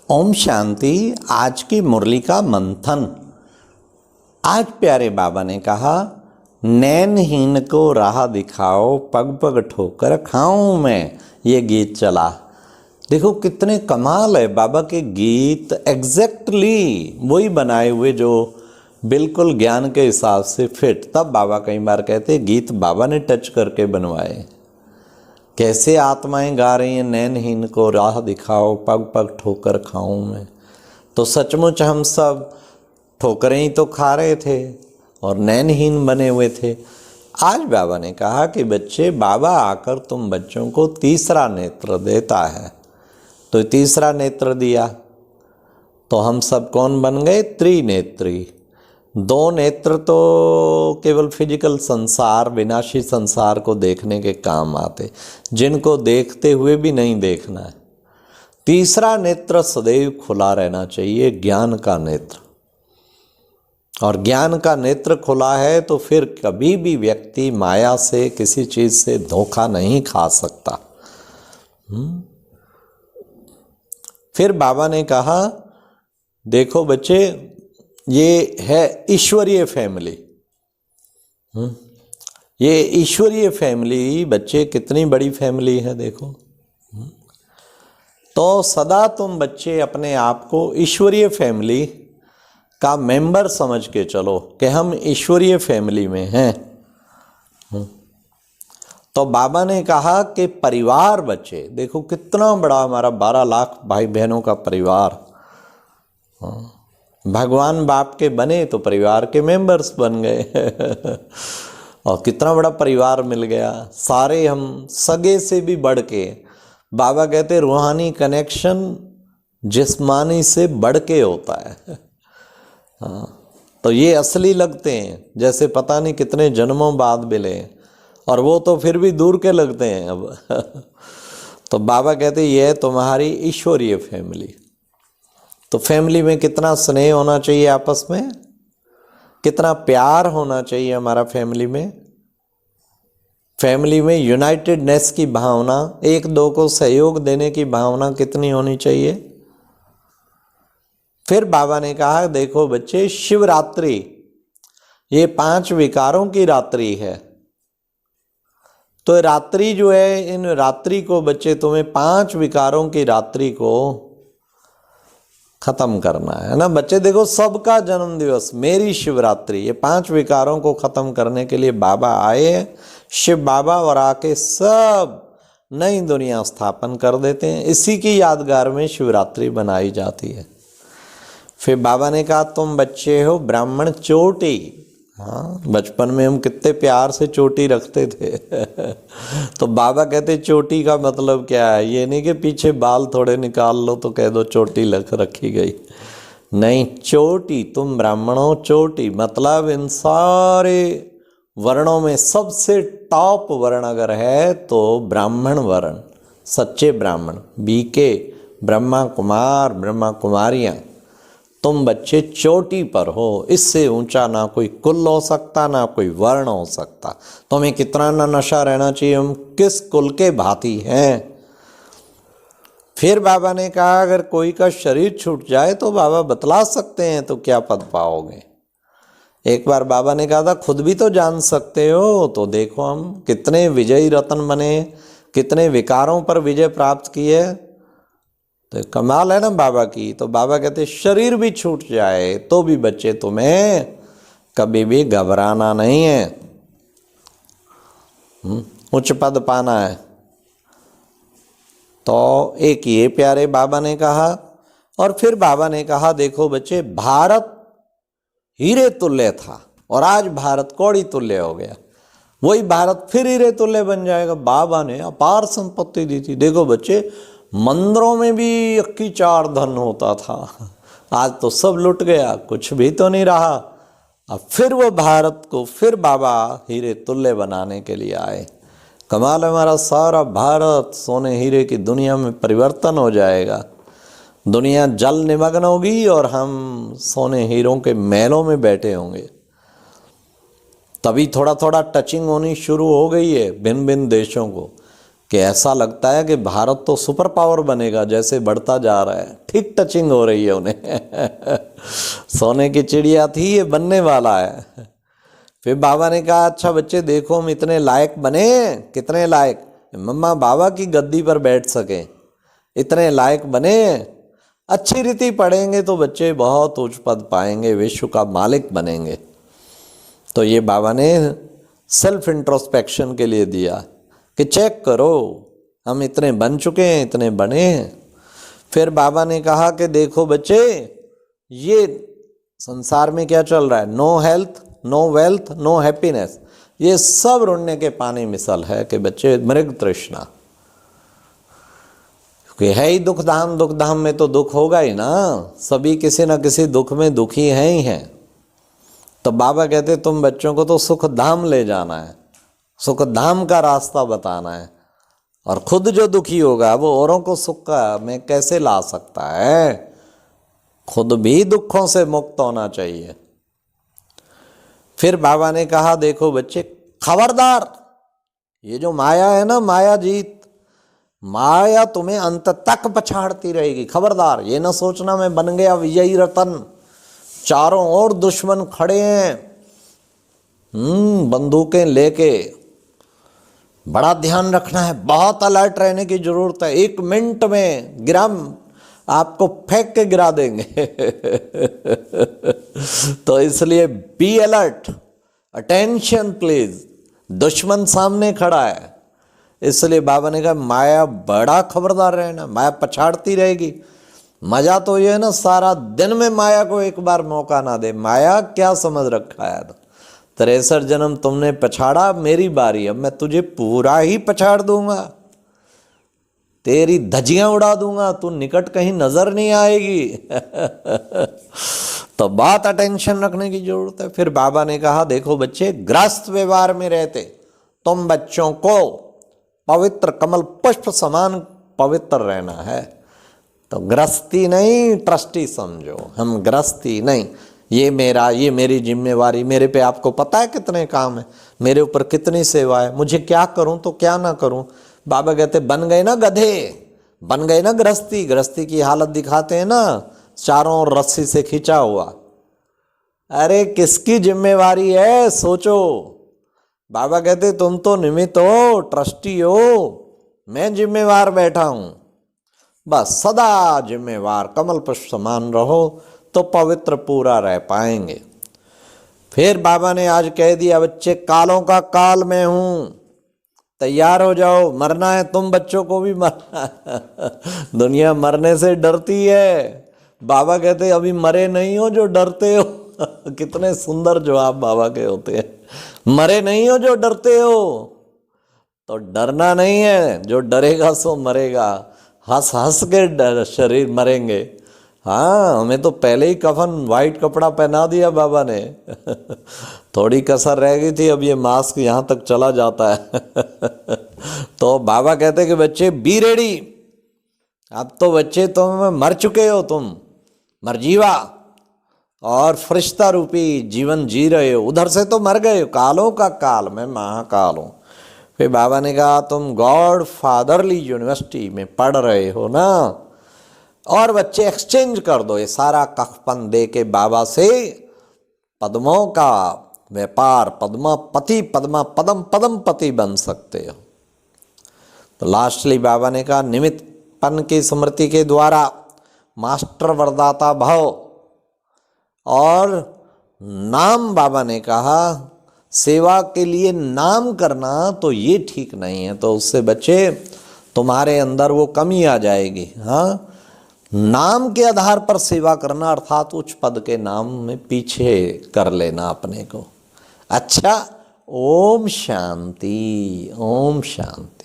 ओम शांति। आज की मुरली का मंथन। आज प्यारे बाबा ने कहा, नैनहीन को राह दिखाओ, पग पग ठोकर खाऊं मैं। ये गीत चला। देखो कितने कमाल है बाबा के गीत, एग्जैक्टली वही बनाए हुए जो बिल्कुल ज्ञान के हिसाब से फिट। तब बाबा कई बार कहते गीत बाबा ने टच करके बनवाए। कैसे आत्माएं गा रही हैं, नैनहीन को राह दिखाओ, पग पग ठोकर खाऊं मैं। तो सचमुच हम सब ठोकरें ही तो खा रहे थे और नैनहीन बने हुए थे। आज बाबा ने कहा कि बच्चे, बाबा आकर तुम बच्चों को तीसरा नेत्र देता है। तो तीसरा नेत्र दिया तो हम सब कौन बन गए? त्रिनेत्री। दो नेत्र तो केवल फिजिकल संसार, विनाशी संसार को देखने के काम आते, जिनको देखते हुए भी नहीं देखना है। तीसरा नेत्र सदैव खुला रहना चाहिए, ज्ञान का नेत्र। और ज्ञान का नेत्र खुला है तो फिर कभी भी व्यक्ति माया से, किसी चीज से धोखा नहीं खा सकता। फिर बाबा ने कहा, देखो बच्चे, ये है ईश्वरीय फैमिली। ये ईश्वरीय फैमिली बच्चे कितनी बड़ी फैमिली है देखो। तो सदा तुम बच्चे अपने आप को ईश्वरीय फैमिली का मेंबर समझ के चलो कि हम ईश्वरीय फैमिली में हैं। तो बाबा ने कहा कि परिवार बच्चे, देखो कितना बड़ा हमारा 12 लाख भाई बहनों का परिवार। भगवान बाप के बने तो परिवार के मेंबर्स बन गए और कितना बड़ा परिवार मिल गया। सारे हम सगे से भी बढ़ के, बाबा कहते रूहानी कनेक्शन जिस्मानी से बढ़ के होता है। तो ये असली लगते हैं, जैसे पता नहीं कितने जन्मों बाद मिले, और वो तो फिर भी दूर के लगते हैं अब तो बाबा कहते ये है तुम्हारी ईश्वरीय फैमिली। तो फैमिली में कितना स्नेह होना चाहिए, आपस में कितना प्यार होना चाहिए हमारा फैमिली में। फैमिली में यूनाइटेडनेस की भावना, एक दो को सहयोग देने की भावना कितनी होनी चाहिए। फिर बाबा ने कहा, देखो बच्चे, शिवरात्रि ये 5 विकारों की रात्रि है। तो रात्रि जो है, इन रात्रि को बच्चे तुम्हें 5 विकारों की रात्रि को खत्म करना है ना बच्चे। देखो सबका जन्म दिवस मेरी शिवरात्रि, ये 5 विकारों को खत्म करने के लिए बाबा आए, शिव बाबा, और आके सब नई दुनिया स्थापन कर देते हैं। इसी की यादगार में शिवरात्रि बनाई जाती है। फिर बाबा ने कहा, तुम बच्चे हो ब्राह्मण चोटी। हाँ, बचपन में हम कितने प्यार से चोटी रखते थे तो बाबा कहते चोटी का मतलब क्या है? ये नहीं कि पीछे बाल थोड़े निकाल लो तो कह दो चोटी रखी गई। नहीं, चोटी, तुम ब्राह्मणों चोटी, मतलब इन सारे वर्णों में सबसे टॉप वर्ण अगर है तो ब्राह्मण वर्ण, सच्चे ब्राह्मण, बीके, ब्रह्मा कुमार, ब्रह्मा कुमारियाँ, तुम बच्चे चोटी पर हो। इससे ऊंचा ना कोई कुल हो सकता, ना कोई वर्ण हो सकता। तुम्हें कितना ना नशा रहना चाहिए, हम किस कुल के भांति हैं। फिर बाबा ने कहा, अगर कोई का शरीर छूट जाए तो बाबा बतला सकते हैं तो क्या पद पाओगे। एक बार बाबा ने कहा था, खुद भी तो जान सकते हो। तो देखो हम कितने विजयी रत्न बने, कितने विकारों पर विजय प्राप्त की है। तो कमाल है ना बाबा की। तो बाबा कहते शरीर भी छूट जाए तो भी बच्चे तुम्हें कभी भी घबराना नहीं है, उच्च पद पाना है। तो एक ये प्यारे बाबा ने कहा। और फिर बाबा ने कहा, देखो बच्चे, भारत हीरे तुल्य था और आज भारत कौड़ी तुल्य हो गया। वही भारत फिर हीरे तुल्य बन जाएगा। बाबा ने अपार संपत्ति दी थी। देखो बच्चे, मंदिरों में भी अक्की 4 धन होता था, आज तो सब लुट गया, कुछ भी तो नहीं रहा। अब फिर वो भारत को फिर बाबा हीरे तुल्य बनाने के लिए आए। कमाल, हमारा सारा भारत सोने हीरे की दुनिया में परिवर्तन हो जाएगा। दुनिया जल निमग्न होगी और हम सोने हीरों के महलों में बैठे होंगे। तभी थोड़ा थोड़ा टचिंग होनी शुरू हो गई है भिन्न भिन्न देशों को। कि ऐसा लगता है कि भारत तो सुपर पावर बनेगा जैसे बढ़ता जा रहा है। ठीक टचिंग हो रही है उन्हें सोने की चिड़िया थी, ये बनने वाला है। फिर बाबा ने कहा अच्छा बच्चे देखो हम इतने लायक बने, कितने लायक, मम्मा बाबा की गद्दी पर बैठ सके, इतने लायक बने। अच्छी रीति पढ़ेंगे तो बच्चे बहुत उच्च पद पाएंगे, विश्व का मालिक बनेंगे। तो ये बाबा ने सेल्फ इंट्रोस्पेक्शन के लिए दिया कि चेक करो हम इतने बन चुके हैं, इतने बने हैं। फिर बाबा ने कहा कि देखो बच्चे ये संसार में क्या चल रहा है, no health, no wealth, no happiness, ये सब रुड़ने के पानी मिसल है कि बच्चे मृग तृष्णा, क्योंकि है ही दुख धाम, दुख धाम में तो दुख होगा ही ना, सभी किसी न किसी दुख में दुखी हैं ही हैं। तो बाबा कहते तुम बच्चों को तो सुख धाम ले जाना है, सुख धाम का रास्ता बताना है, और खुद जो दुखी होगा वो औरों को सुख का में कैसे ला सकता है, खुद भी दुखों से मुक्त होना चाहिए। फिर बाबा ने कहा देखो बच्चे खबरदार, ये जो माया है ना, माया जीत, माया तुम्हें अंत तक पछाड़ती रहेगी, खबरदार। ये ना सोचना मैं बन गया विजयी रतन, चारों ओर दुश्मन खड़े हैं बंदूकें लेके, बड़ा ध्यान रखना है, बहुत अलर्ट रहने की जरूरत है, 1 मिनट में आपको फेंक के गिरा देंगे तो इसलिए बी अलर्ट, अटेंशन प्लीज, दुश्मन सामने खड़ा है। इसलिए बाबा ने कहा माया बड़ा खबरदार रहना, माया पछाड़ती रहेगी। मजा तो ये है ना सारा दिन में माया को एक बार मौका ना दे, माया क्या समझ रखा है, 63 जन्म तुमने पछाड़ा, मेरी बारी, अब मैं तुझे पूरा ही पछाड़ दूंगा, तेरी धज्जियां उड़ा दूंगा, तू निकट कहीं नजर नहीं आएगी तो बात अटेंशन रखने की जरूरत है। फिर बाबा ने कहा देखो बच्चे गृहस्थ व्यवहार में रहते तुम बच्चों को पवित्र कमल पुष्प समान पवित्र रहना है। तो गृहस्थी नहीं ट्रस्टी समझो, हम गृहस्थी नहीं, ये मेरा, ये मेरी जिम्मेवारी, मेरे पे आपको पता है कितने काम है, मेरे ऊपर कितनी सेवा है, मुझे क्या करूं तो क्या ना करूं। बाबा कहते बन गए ना गधे, बन गए ना गृहस्थी, गृहस्थी की हालत दिखाते हैं ना, चारों ओर रस्सी से खींचा हुआ। अरे किसकी जिम्मेवारी है सोचो। बाबा कहते तुम तो निमित्त हो, ट्रस्टी हो, मैं जिम्मेवार बैठा हूं, बस सदा जिम्मेवार कमल पुष्प समान रहो तो पवित्र पूरा रह पाएंगे। फिर बाबा ने आज कह दिया बच्चे कालों का काल मैं हूं, तैयार हो जाओ, मरना है तुम बच्चों को भी मरना है दुनिया मरने से डरती है, बाबा कहते अभी मरे नहीं हो जो डरते हो कितने सुंदर जवाब बाबा के होते हैं, मरे नहीं हो जो डरते हो, तो डरना नहीं है, जो डरेगा सो मरेगा, हंस हंस के शरीर मरेंगे। हाँ हमें तो पहले ही कफन वाइट कपड़ा पहना दिया बाबा ने थोड़ी कसर रह गई थी, अब ये मास्क यहाँ तक चला जाता है तो बाबा कहते कि बच्चे बी रेडी, अब तो बच्चे तुम मर चुके हो, तुम मरजीवा और फरिश्ता रूपी जीवन जी रहे हो, उधर से तो मर गए हो, कालों का काल मैं महाकाल हूँ। फिर बाबा ने कहा तुम गॉड फादरली यूनिवर्सिटी में पढ़ रहे हो ना, और बच्चे एक्सचेंज कर दो ये सारा कखपन दे के बाबा से पद्मों का व्यापार, पद्मापति पद्मा पदम पदम पति बन सकते हो। तो लास्टली बाबा ने कहा निमित्तपन की स्मृति के द्वारा मास्टर वरदाता भव, और नाम बाबा ने कहा सेवा के लिए नाम करना तो ये ठीक नहीं है, तो उससे बच्चे तुम्हारे अंदर वो कमी आ जाएगी। हाँ नाम के आधार पर सेवा करना अर्थात उच्च पद के नाम में पीछे कर लेना अपने को। अच्छा ओम शांति, ओम शांति।